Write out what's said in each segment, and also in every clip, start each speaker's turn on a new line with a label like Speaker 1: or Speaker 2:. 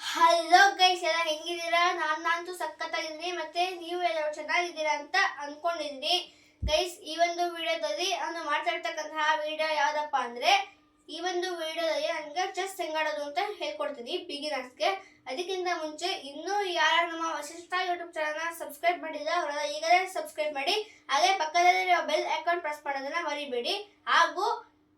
Speaker 1: Hello guys, ಎಲ್ಲ ಹೆಂಗಿದ್ದೀರಾ? ನಾನಂತೂ ಸಖತ್ತಾಗಿದ್ದೀನಿ ಮತ್ತೆ ನೀವು ಎಲ್ಲರೂ ಚೆನ್ನಾಗಿದ್ದೀರಾ ಅಂತ ಅನ್ಕೊಂಡಿದ್ದೀನಿ. ಗೈಸ್, ಈ ಒಂದು ವಿಡಿಯೋದಲ್ಲಿ ನಾನು ಮಾತಾಡ್ತಕ್ಕಂತಹ ವಿಡಿಯೋ ಯಾವ್ದಪ್ಪ ಅಂದ್ರೆ, ಈ ಒಂದು ವಿಡಿಯೋದಲ್ಲಿ ನನಗೆ ಚೆಸ್ ಹೆಂಗಾಡೋದು ಅಂತ ಹೇಳ್ಕೊಡ್ತೀನಿ ಬಿಗಿನರ್ಸ್ಗೆ. ಅದಕ್ಕಿಂತ ಮುಂಚೆ ಇನ್ನೂ ಯಾರು ನಮ್ಮ ವಸಿಷ್ಠ ಯೂಟ್ಯೂಬ್ ಚಾನಲ್ ಸಬ್ಸ್ಕ್ರೈಬ್ ಮಾಡಿಲ್ಲ ಅವರೆಲ್ಲ ಈಗಲೇ ಸಬ್ಸ್ಕ್ರೈಬ್ ಮಾಡಿ, ಹಾಗೆ ಪಕ್ಕದಲ್ಲಿರೋ ಬೆಲ್ ಐಕಾನ್ ಪ್ರೆಸ್ ಮಾಡೋದನ್ನ ಮರಿಬೇಡಿ. ಹಾಗೂ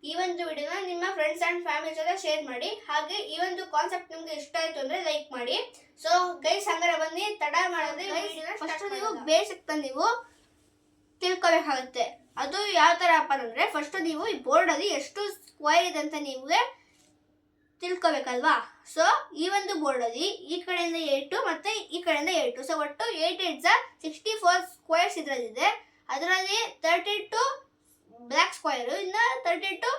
Speaker 1: ಈ ಒಂದು ವಿಡಿಯೋನ ನಿಮ್ಮ ಫ್ರೆಂಡ್ಸ್ ಅಂಡ್ ಫ್ಯಾಮಿಲಿ ಜೊತೆ ಶೇರ್ ಮಾಡಿ. ಹಾಗೆ ಈ ಒಂದು ಕಾನ್ಸೆಪ್ಟ್ ನಿಮ್ಗೆ ಇಷ್ಟ ಆಯ್ತು ಅಂದ್ರೆ ಲೈಕ್ ಮಾಡಿ. ಸೊ ಗೈಸ್, ಹಂಗಾರೆ ಬನ್ನಿ ತಡ ಮಾಡೋದು ಫಸ್ಟ್ ನೀವು ಬೇಸಿಕ್ ನೀವು ತಿಳ್ಕೊಬೇಕಾಗುತ್ತೆ. ಅದು ಯಾವ ತರ ಅಪ್ಪ ಅಂದ್ರೆ, ಫಸ್ಟ್ ನೀವು ಈ ಬೋರ್ಡ್ ಅಲ್ಲಿ ಎಷ್ಟು ಸ್ಕ್ವೇರ್ ಇದೆ ಅಂತ ನೀವು ತಿಳ್ಕೊಬೇಕಲ್ವಾ. ಸೊ ಈ ಒಂದು ಬೋರ್ಡ್ ಅಲ್ಲಿ ಈ ಕಡೆಯಿಂದ 8 ಮತ್ತೆ ಈ ಕಡೆಯಿಂದ 8, ಸೊ ಒಟ್ಟು 8 64 ಸ್ಕ್ವೇರ್ಸ್ ಇದ್ರಲ್ಲಿದೆ. ಅದರಲ್ಲಿ 32 ಬ್ಲ್ಯಾಕ್ ಸ್ಕ್ವೇರ್, ಇನ್ನು 32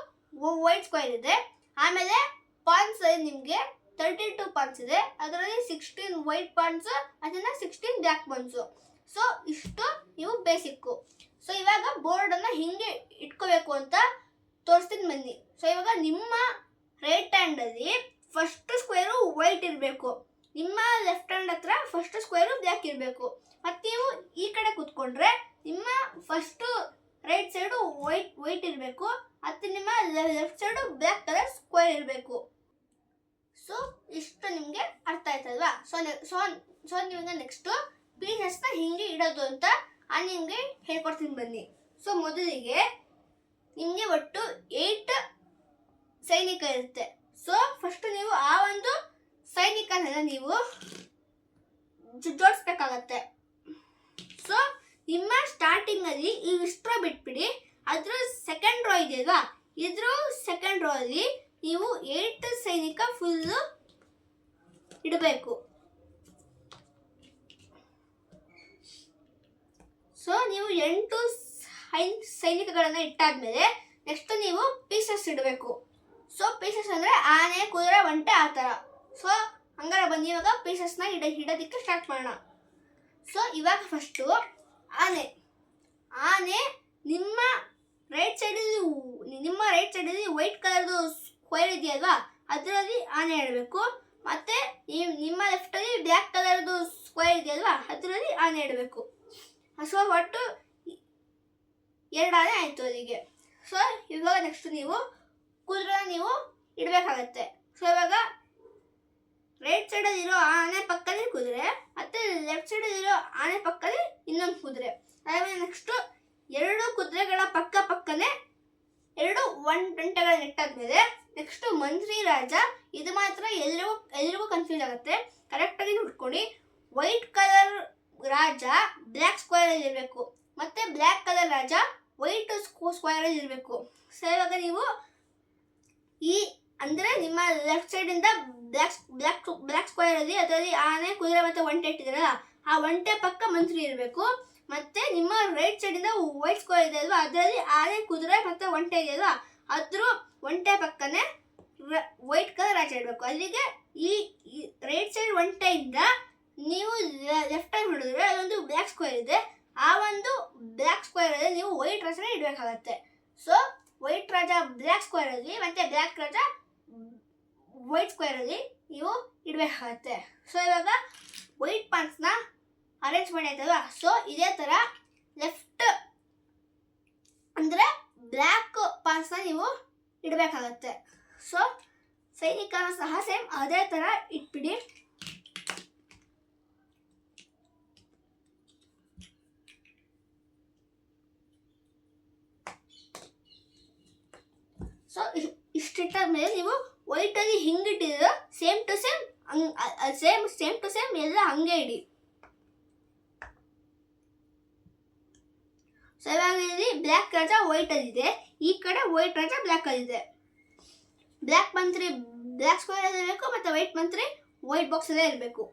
Speaker 1: ವೈಟ್ ಸ್ಕ್ವೇರ್ ಇದೆ. ಆಮೇಲೆ ಪಾನ್ಸ್ ನಿಮಗೆ 32 ಪಾನ್ಸ್ ಇದೆ, ಅದರಲ್ಲಿ 16 ವೈಟ್ ಪಾನ್ಸ್, ಅದನ್ನ 16 ಬ್ಲ್ಯಾಕ್ ಪಾನ್ಸ್. ಸೊ ಇಷ್ಟು ನೀವು ಬೇಸಿಕ್ಕು. ಸೊ ಇವಾಗ ಬೋರ್ಡ್ ಅನ್ನ ಹಿಂಗೆ ಇಟ್ಕೋಬೇಕು ಅಂತ ತೋರಿಸ್ತೀನಿ ಬನ್ನಿ. ಸೊ ಇವಾಗ ನಿಮ್ಮ ರೈಟ್ ಹ್ಯಾಂಡ್ ಅಲ್ಲಿ ಫಸ್ಟ್ ಸ್ಕ್ವೇರು ವೈಟ್ ಇರಬೇಕು, ನಿಮ್ಮ ಲೆಫ್ಟ್ ಹ್ಯಾಂಡ್ ಹತ್ರ ಫಸ್ಟ್ ಸ್ಕ್ವೇರು ಬ್ಲ್ಯಾಕ್ ಇರಬೇಕು. ಮತ್ತೆ ನೀವು ಈ ಕಡೆ ಕೂತ್ಕೊಂಡ್ರೆ ನಿಮ್ಮ ಫಸ್ಟ್ ರೈಟ್ ಸೈಡು ವೈಟ್ ಇರಬೇಕು, ಮತ್ತು ನಿಮ್ಮ left side black colour square ಇರಬೇಕು. ಸೊ ಇಷ್ಟು ನಿಮಗೆ ಅರ್ಥ ಆಯ್ತಲ್ವಾ. ಸೊ ನಿಮಗೆ ನೆಕ್ಸ್ಟು ಪೀಸಸ್ನ ಹಿಂಗೆ ಇಡೋದು ಅಂತ ನಿಮಗೆ ಹೇಳ್ಕೊಡ್ತೀನಿ ಬನ್ನಿ. ಸೊ ಮೊದಲಿಗೆ ನಿಮಗೆ ಒಟ್ಟು 8 ಸೈನಿಕ ಇರುತ್ತೆ. ಸೊ ಫಸ್ಟ್ ನೀವು ಆ ಒಂದು ಸೈನಿಕನೆಲ್ಲ ನೀವು ಜೋಡಿಸ್ಬೇಕಾಗತ್ತೆ. ಸೊ ನಿಮ್ಮ ಸ್ಟಾರ್ಟಿಂಗ್ ಅಲ್ಲಿ ಇಷ್ಟು ಬಿಟ್ಬಿಡಿ, ಅದ್ರ ಸೆಕೆಂಡ್ ರೋ ಇದೆಯಲ್ವಾ, ಇದ್ರ ಸೆಕೆಂಡ್ ರೋ ಅಲ್ಲಿ ನೀವು 8 ಸೈನಿಕ ಫುಲ್ ಇಡಬೇಕು. ಸೊ ನೀವು 8 ಸೈನಿಕಗಳನ್ನ ಇಟ್ಟಾದ್ಮೇಲೆ ನೆಕ್ಸ್ಟ್ ನೀವು ಪೀಸಸ್ ಇಡಬೇಕು. ಸೊ ಪೀಸಸ್ ಅಂದ್ರೆ ಆನೆ, ಕುದುರೆ, ಒಂಟೆ ಆ ಥರ. ಸೊ ಹಂಗಾರೆ ಬನ್ನಿ ಇವಾಗ ಪೀಸಸ್ನ ಇಡೋದಕ್ಕೆ ಸ್ಟಾರ್ಟ್ ಮಾಡೋಣ. ಸೊ ಇವಾಗ ಫಸ್ಟು ಆನೆ ನಿಮ್ಮ ರೈಟ್ ಸೈಡಲ್ಲಿ ವೈಟ್ ಕಲರ್ದು ಸ್ಕ್ವೇರ್ ಇದೆಯಲ್ವಾ, ಅದರಲ್ಲಿ ಆನೆ ಇಡಬೇಕು. ಮತ್ತೆ ನಿಮ್ಮ ಲೆಫ್ಟಲ್ಲಿ ಬ್ಲ್ಯಾಕ್ ಕಲರ್ದು ಸ್ಕ್ವೇರ್ ಇದೆಯಲ್ವಾ, ಅದರಲ್ಲಿ ಆನೆ ಇಡಬೇಕು. ಸೊ ಒಟ್ಟು 2 ಆನೆ ಆಯಿತು ಅಲ್ಲಿಗೆ. ಸೊ ಇವಾಗ ನೆಕ್ಸ್ಟ್ ನೀವು ಕುದುರೆ ನೀವು ಇಡಬೇಕಾಗತ್ತೆ. ಸೊ ಇವಾಗ ರೈಟ್ ಸೈಡಲ್ಲಿ ಇರೋ ಆನೆ ಪಕ್ಕದಲ್ಲಿ ಕುದುರೆ, ಮತ್ತು ಲೆಫ್ಟ್ ಸೈಡಲ್ಲಿರೋ ಆನೆ ಪಕ್ಕದಲ್ಲಿ ಇನ್ನೊಂದು ಕುದುರೆ. ಆಮೇಲೆ ನೆಕ್ಸ್ಟು 2 ಕುದುರೆಗಳ ಪಕ್ಕನೇ 2 ಒಂಟೆಗಳನ್ನ ಇಟ್ಟಾದ್ಮೇಲೆ ನೆಕ್ಸ್ಟು ಮಂತ್ರಿ ರಾಜ. ಇದು ಮಾತ್ರ ಎಲ್ರಿಗೂ ಕನ್ಫ್ಯೂಸ್ ಆಗುತ್ತೆ, ಕರೆಕ್ಟಾಗಿ ನೋಡ್ಕೊಳ್ಳಿ. ವೈಟ್ ಕಲರ್ ರಾಜ ಬ್ಲ್ಯಾಕ್ ಸ್ಕ್ವೇರಲ್ಲಿ ಇರಬೇಕು, ಮತ್ತು ಬ್ಲ್ಯಾಕ್ ಕಲರ್ ರಾಜ ವೈಟ್ ಸ್ಕ್ವೇರಲ್ಲಿ ಇರಬೇಕು. ಸೊ ಇವಾಗ ನೀವು ಅಂದರೆ ನಿಮ್ಮ ಲೆಫ್ಟ್ ಸೈಡಿಂದ ಬ್ಲ್ಯಾಕ್ ಸ್ಕ್ವೇರಲ್ಲಿ ಅದರಲ್ಲಿ ಆನೆ, ಕುದುರೆ ಮತ್ತು ಒಂಟೆ ಇಟ್ಟಿದ್ದೀರಲ್ಲ, ಆ ಒಂಟೆ ಪಕ್ಕ ಮಂತ್ರಿ ಇರಬೇಕು. ಮತ್ತು ನಿಮ್ಮ ರೈಟ್ ಸೈಡಿಂದ ವೈಟ್ ಸ್ಕ್ವೇರ್ ಇದೆ ಅಲ್ವಾ, ಅದರಲ್ಲಿ ಆನೆ, ಕುದುರೆ ಮತ್ತು ಒಂಟೆ ಇದೆ ಅಲ್ವಾ, ಅದ್ರ ಒಂಟೆ ಪಕ್ಕನೇ ವೈಟ್ ಕಲರ್ ರಾಜ ಇಡಬೇಕು. ಅಲ್ಲಿಗೆ ಈ ರೈಟ್ ಸೈಡ್ ಒಂಟೆಯಿಂದ ನೀವು ಲೆಫ್ಟ್ ಹ್ಯಾಂಡ್ ಹಿಡಿದ್ರೆ ಅದೊಂದು ಬ್ಲ್ಯಾಕ್ ಸ್ಕ್ವೇರ್ ಇದೆ, ಆ ಒಂದು ಬ್ಲ್ಯಾಕ್ ಸ್ಕ್ವೇರಲ್ಲಿ ನೀವು ವೈಟ್ ರಾಜನ ಇಡಬೇಕಾಗತ್ತೆ. ಸೊ ವೈಟ್ ರಾಜ ಬ್ಲ್ಯಾಕ್ ಸ್ಕ್ವೇರಲ್ಲಿ ಮತ್ತು ಬ್ಲ್ಯಾಕ್ ರಾಜ ವೈಟ್ ಸ್ಕ್ವೇರಲ್ಲಿ ನೀವು ಇಡಬೇಕಾಗತ್ತೆ. ಸೊ ಇವಾಗ ವೈಟ್ ಪಾನ್ಸ್ನ ಅರೇಂಜ್ ಮಾಡಿ ಆಯ್ತಲ್ವಾ. ಸೊ ಇದೇ ಥರ ಲೆಫ್ಟ್ ಅಂದರೆ ಬ್ಲ್ಯಾಕ್ ಪಾನ್ಸ್ನ ನೀವು ಇಡಬೇಕಾಗತ್ತೆ. ಸೊ ಸೈನಿಕನ ಸಹ ಸೇಮ್ ಅದೇ ಥರ ಇಟ್ಬಿಡಿ. ಸೊ ಇಷ್ಟಿಟ್ಟ ಮೇಲೆ ನೀವು ವೈಟಲ್ಲಿ ಹಿಂಗಿಟ್ಟಿದ್ರೆ ಸೇಮ್ ಟು ಸೇಮ್ ಎಲ್ಲ ಹಂಗೆ ಇಡಿ. ಸೊ ಇವಾಗ ಇಲ್ಲಿ ಬ್ಲ್ಯಾಕ್ ರಾಜ ವೈಟಲ್ಲಿದೆ, ಈ ಕಡೆ ವೈಟ್ ರಾಜ ಬ್ಲ್ಯಾಕಲ್ಲಿದೆ. ಬ್ಲ್ಯಾಕ್ ಮಂತ್ರಿ ಬ್ಲ್ಯಾಕ್ ಸ್ಕ್ವೇರಲ್ಲಿ ಇರಬೇಕು, ಮತ್ತು ವೈಟ್ ಮಂತ್ರಿ ವೈಟ್ ಬಾಕ್ಸಲ್ಲೇ ಇರಬೇಕು.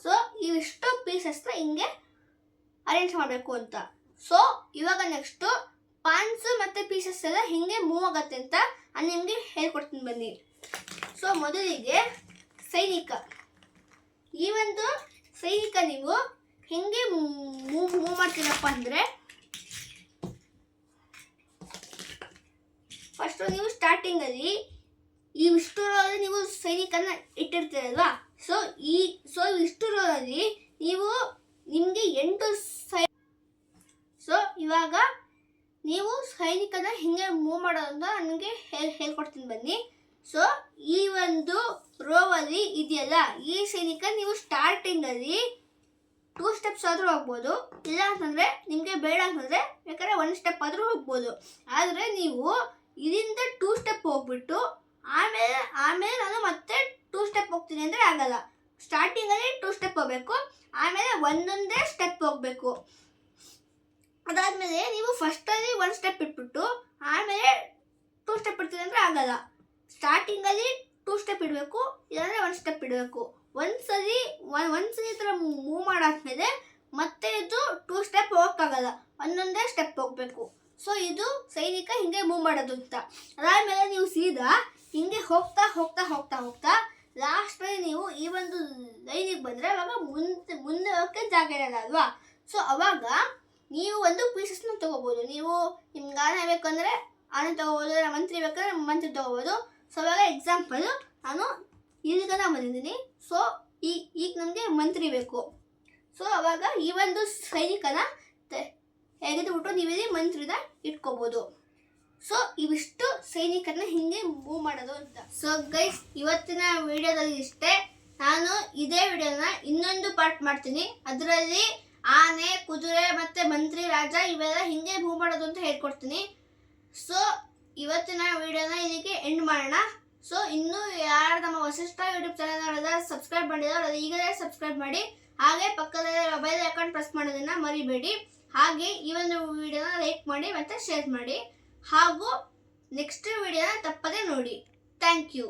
Speaker 1: ಸೊ ಇವಿಷ್ಟು ಪೀಸಸ್ನ ಹಿಂಗೆ ಅರೇಂಜ್ ಮಾಡಬೇಕು ಅಂತ. ಸೊ ಇವಾಗ ನೆಕ್ಸ್ಟು ಪಾನ್ಸ್ ಮತ್ತು ಪೀಸಸ್ ಎಲ್ಲ ಹಿಂಗೆ ಮೂವ್ ಆಗತ್ತೆ ಅಂತ ನಿಮಗೆ ಹೇಳ್ಕೊಡ್ತೀನಿ ಬನ್ನಿ. ಸೊ ಮೊದಲಿಗೆ ಸೈನಿಕ, ಈ ಒಂದು ಸೈನಿಕ ನೀವು ಹೆಂಗೆ ಮೂವ್ ಮಾಡ್ತೀರಪ್ಪ ಅಂದರೆ, ಫಸ್ಟ್ ನೀವು ಸ್ಟಾರ್ಟಿಂಗಲ್ಲಿ ಈ ಇಷ್ಟು ರೋಲಲ್ಲಿ ನೀವು ಸೈನಿಕನ ಇಟ್ಟಿರ್ತೀರಲ್ವಾ, ಸೊ ಇಷ್ಟು ರೋಲಲ್ಲಿ ನೀವು ನಿಮಗೆ 8 ಸೊ ಇವಾಗ ನೀವು ಸೈನಿಕನ ಹಿಂಗೆ ಮೂವ್ ಮಾಡೋದು ಅಂತ ನನಗೆ ಹೇಳ್ಕೊಡ್ತೀನಿ ಬನ್ನಿ. ಸೊ ಈ ಒಂದು ರೋವಲ್ಲಿ ಇದೆಯಲ್ಲ, ಈ ಸೈನಿಕ ನೀವು ಸ್ಟಾರ್ಟಿಂಗಲ್ಲಿ 2 ಸ್ಟೆಪ್ಸ್ ಆದರೂ ಹೋಗ್ಬೋದು, ಇಲ್ಲ ಅಂತಂದರೆ ನಿಮಗೆ ಬೇಡ ಅಂತಂದರೆ ಬೇಕಾದ್ರೆ 1 ಸ್ಟೆಪ್ ಆದರೂ ಹೋಗ್ಬೋದು. ಆದರೆ ನೀವು ಇದರಿಂದ 2 ಸ್ಟೆಪ್ ಹೋಗ್ಬಿಟ್ಟು ಆಮೇಲೆ ನಾನು ಮತ್ತೆ 2 ಸ್ಟೆಪ್ ಹೋಗ್ತೀನಿ ಅಂದರೆ ಆಗಲ್ಲ. ಸ್ಟಾರ್ಟಿಂಗಲ್ಲಿ 2 ಸ್ಟೆಪ್ ಹೋಗಬೇಕು, ಆಮೇಲೆ ಒಂದೊಂದೇ ಸ್ಟೆಪ್ ಹೋಗಬೇಕು. ಅದಾದಮೇಲೆ ನೀವು ಫಸ್ಟಲ್ಲಿ 1 ಸ್ಟೆಪ್ ಇಟ್ಬಿಟ್ಟು ಆಮೇಲೆ 2 ಸ್ಟೆಪ್ ಇಡ್ತೀನಿ ಅಂದರೆ ಆಗಲ್ಲ. ಸ್ಟಾರ್ಟಿಂಗಲ್ಲಿ 2 ಸ್ಟೆಪ್ ಇಡಬೇಕು, ಇಲ್ಲಾಂದರೆ 1 ಸ್ಟೆಪ್ ಇಡಬೇಕು. ಒಂದ್ಸಲಿ ಈ ಥರ ಮೂವ್ ಮಾಡಾದ್ಮೇಲೆ ಮತ್ತೆ ಇದು 2 ಸ್ಟೆಪ್ ಹೋಗೋಕ್ಕಾಗಲ್ಲ, ಒಂದೊಂದೇ ಸ್ಟೆಪ್ ಹೋಗಬೇಕು. ಸೊ ಇದು ಸೈನಿಕ ಹಿಂಗೆ ಮೂವ್ ಮಾಡೋದು ಅಂತ. ಅದಾದಮೇಲೆ ನೀವು ಸೀದಾ ಹಿಂಗೆ ಹೋಗ್ತಾ ಹೋಗ್ತಾ ಹೋಗ್ತಾ ಹೋಗ್ತಾ ಲಾಸ್ಟಲ್ಲಿ ನೀವು ಈ ಒಂದು ಲೈನಿಗೆ ಬಂದರೆ ಅವಾಗ ಮುಂದೆ ಹೋಗೋಕ್ಕೆ ಜಾಗ ಇರಲ್ಲ ಅಲ್ವಾ. ಸೊ ಅವಾಗ ನೀವು ಒಂದು ಪೀಸಸ್ನ ತೊಗೋಬೋದು. ನೀವು ನಿಮ್ಗೆ ಆನೆ ಬೇಕಂದರೆ ಆನೆ ತೊಗೋಬೋದು, ಮಂತ್ರಿ ಬೇಕಂದ್ರೆ ಮಂತ್ರಿ ತೊಗೋಬೋದು. ಸೊ ಅವಾಗ ಎಕ್ಸಾಂಪಲು ನಾನು ಇಲ್ಲಿಗನ ಬಂದಿದ್ದೀನಿ, ಸೊ ಈಗ ನಮಗೆ ಮಂತ್ರಿ ಬೇಕು. ಸೊ ಅವಾಗ ಈ ಒಂದು ಸೈನಿಕನ ತೆಗೆದುಬಿಟ್ಟು ನೀವಿಲ್ಲಿ ಮಂತ್ರಿನ ಇಟ್ಕೋಬೋದು. ಸೊ ಇವಿಷ್ಟು ಸೈನಿಕರನ್ನ ಹಿಂಗೆ ಮೂವ್ ಮಾಡೋದು ಅಂತ. ಸೊ ಗೈಸ್, ಇವತ್ತಿನ ವಿಡಿಯೋದಲ್ಲಿ ಇಷ್ಟೇ. ನಾನು ಇದೇ ವಿಡಿಯೋನ ಇನ್ನೊಂದು ಪಾರ್ಟ್ ಮಾಡ್ತೀನಿ, ಅದರಲ್ಲಿ ಆನೆ, ಕುದುರೆ ಮತ್ತು ಮಂತ್ರಿ, ರಾಜ ಇವೆಲ್ಲ ಹಿಂಗೆ ಮೂವ್ ಮಾಡೋದು ಅಂತ ಹೇಳ್ಕೊಡ್ತೀನಿ. ಸೊ ಇವತ್ತಿನ ವಿಡಿಯೋನ ಇಲ್ಲಿಗೆ ಎಂಡ್ ಮಾಡೋಣ. ಸೊ ಇನ್ನೂ ಯಾರು ನಮ್ಮ ವಸಿಷ್ಠ ಯೂಟ್ಯೂಬ್ ಚಾನಲ್ ನೋಡಿದ್ರೆ ಸಬ್ಸ್ಕ್ರೈಬ್ ಮಾಡಿದವರು ಅದು ಈಗಲೇ ಸಬ್ಸ್ಕ್ರೈಬ್ ಮಾಡಿ, ಹಾಗೆ ಪಕ್ಕದಲ್ಲಿ ಮೊಬೈಲ್ ಅಕೌಂಟ್ ಪ್ರೆಸ್ ಮಾಡೋದನ್ನು ಮರಿಬೇಡಿ. ಹಾಗೆ ಈ ಒಂದು ವಿಡಿಯೋನ ಲೈಕ್ ಮಾಡಿ ಮತ್ತು ಶೇರ್ ಮಾಡಿ, ಹಾಗೂ ನೆಕ್ಸ್ಟ್ ವಿಡಿಯೋನ ತಪ್ಪದೇ ನೋಡಿ. Thank you.